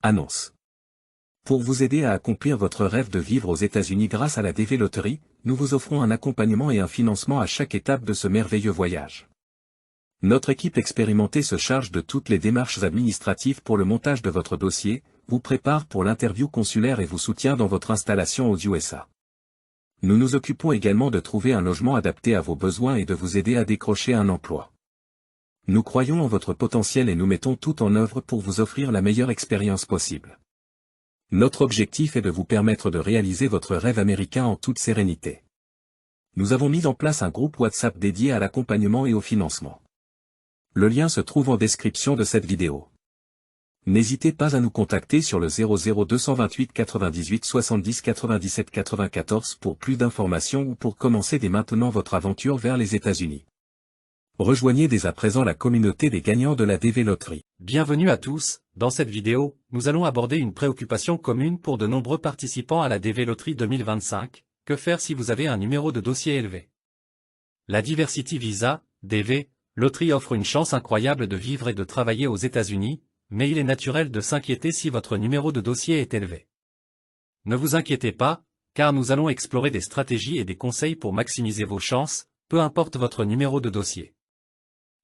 Annonce. Pour vous aider à accomplir votre rêve de vivre aux États-Unis grâce à la DV Lottery, nous vous offrons un accompagnement et un financement à chaque étape de ce merveilleux voyage. Notre équipe expérimentée se charge de toutes les démarches administratives pour le montage de votre dossier, vous prépare pour l'interview consulaire et vous soutient dans votre installation aux USA. Nous nous occupons également de trouver un logement adapté à vos besoins et de vous aider à décrocher un emploi. Nous croyons en votre potentiel et nous mettons tout en œuvre pour vous offrir la meilleure expérience possible. Notre objectif est de vous permettre de réaliser votre rêve américain en toute sérénité. Nous avons mis en place un groupe WhatsApp dédié à l'accompagnement et au financement. Le lien se trouve en description de cette vidéo. N'hésitez pas à nous contacter sur le 00228 98 70 97 94 pour plus d'informations ou pour commencer dès maintenant votre aventure vers les États-Unis. Rejoignez dès à présent la communauté des gagnants de la DV Lottery. Bienvenue à tous, dans cette vidéo, nous allons aborder une préoccupation commune pour de nombreux participants à la DV Lottery 2025, que faire si vous avez un numéro de dossier élevé. La Diversity Visa, DV, Lottery offre une chance incroyable de vivre et de travailler aux États-Unis, mais il est naturel de s'inquiéter si votre numéro de dossier est élevé. Ne vous inquiétez pas, car nous allons explorer des stratégies et des conseils pour maximiser vos chances, peu importe votre numéro de dossier.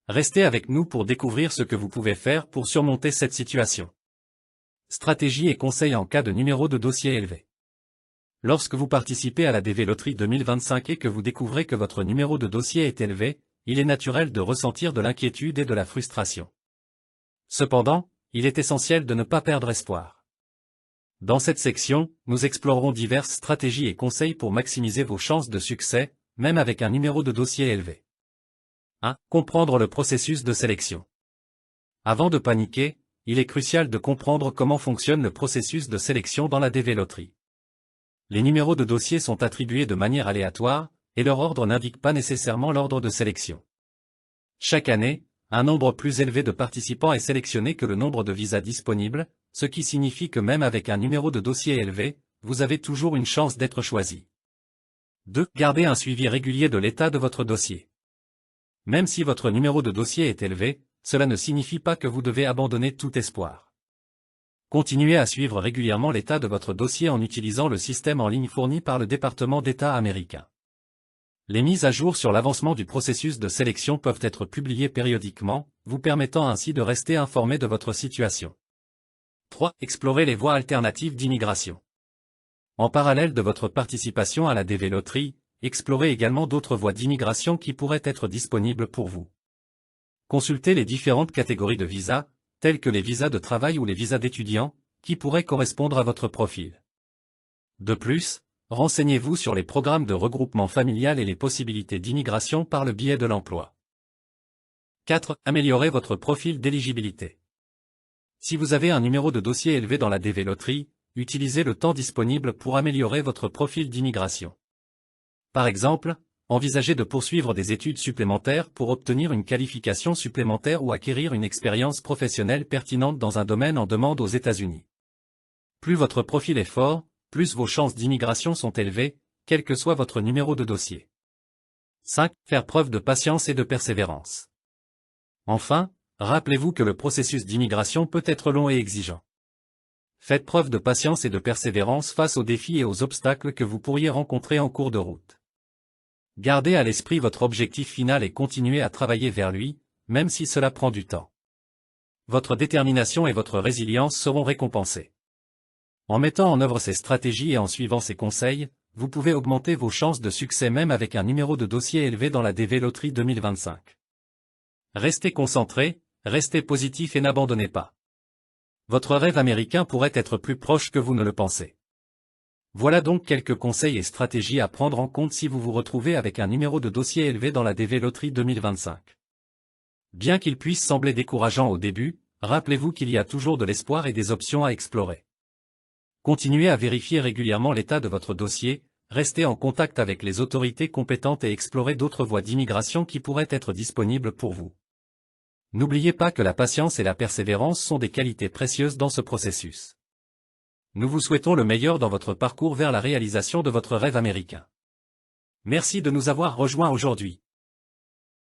Restez avec nous pour découvrir ce que vous pouvez faire pour surmonter cette situation. Stratégies et conseils en cas de numéro de dossier élevé. Lorsque vous participez à la DV Lottery 2025 et que vous découvrez que votre numéro de dossier est élevé, il est naturel de ressentir de l'inquiétude et de la frustration. Cependant, il est essentiel de ne pas perdre espoir. Dans cette section, nous explorerons diverses stratégies et conseils pour maximiser vos chances de succès, même avec un numéro de dossier élevé. 1. Comprendre le processus de sélection. Avant de paniquer, il est crucial de comprendre comment fonctionne le processus de sélection dans la DV Lottery. Les numéros de dossier sont attribués de manière aléatoire, et leur ordre n'indique pas nécessairement l'ordre de sélection. Chaque année, un nombre plus élevé de participants est sélectionné que le nombre de visas disponibles, ce qui signifie que même avec un numéro de dossier élevé, vous avez toujours une chance d'être choisi. 2. Gardez un suivi régulier de l'état de votre dossier. Même si votre numéro de dossier est élevé, cela ne signifie pas que vous devez abandonner tout espoir. Continuez à suivre régulièrement l'état de votre dossier en utilisant le système en ligne fourni par le département d'État américain. Les mises à jour sur l'avancement du processus de sélection peuvent être publiées périodiquement, vous permettant ainsi de rester informé de votre situation. 3. Explorez les voies alternatives d'immigration. En parallèle de votre participation à la DV Lottery, explorez également d'autres voies d'immigration qui pourraient être disponibles pour vous. Consultez les différentes catégories de visas, telles que les visas de travail ou les visas d'étudiants, qui pourraient correspondre à votre profil. De plus, renseignez-vous sur les programmes de regroupement familial et les possibilités d'immigration par le biais de l'emploi. 4. Améliorez votre profil d'éligibilité. Si vous avez un numéro de dossier élevé dans la DV Lottery, utilisez le temps disponible pour améliorer votre profil d'immigration. Par exemple, envisagez de poursuivre des études supplémentaires pour obtenir une qualification supplémentaire ou acquérir une expérience professionnelle pertinente dans un domaine en demande aux États-Unis. Plus votre profil est fort, plus vos chances d'immigration sont élevées, quel que soit votre numéro de dossier. 5. Faire preuve de patience et de persévérance. Enfin, rappelez-vous que le processus d'immigration peut être long et exigeant. Faites preuve de patience et de persévérance face aux défis et aux obstacles que vous pourriez rencontrer en cours de route. Gardez à l'esprit votre objectif final et continuez à travailler vers lui, même si cela prend du temps. Votre détermination et votre résilience seront récompensées. En mettant en œuvre ces stratégies et en suivant ces conseils, vous pouvez augmenter vos chances de succès même avec un numéro de dossier élevé dans la DV Lottery 2025. Restez concentré, restez positif et n'abandonnez pas. Votre rêve américain pourrait être plus proche que vous ne le pensez. Voilà donc quelques conseils et stratégies à prendre en compte si vous vous retrouvez avec un numéro de dossier élevé dans la DV Lottery 2025. Bien qu'il puisse sembler décourageant au début, rappelez-vous qu'il y a toujours de l'espoir et des options à explorer. Continuez à vérifier régulièrement l'état de votre dossier, restez en contact avec les autorités compétentes et explorez d'autres voies d'immigration qui pourraient être disponibles pour vous. N'oubliez pas que la patience et la persévérance sont des qualités précieuses dans ce processus. Nous vous souhaitons le meilleur dans votre parcours vers la réalisation de votre rêve américain. Merci de nous avoir rejoints aujourd'hui.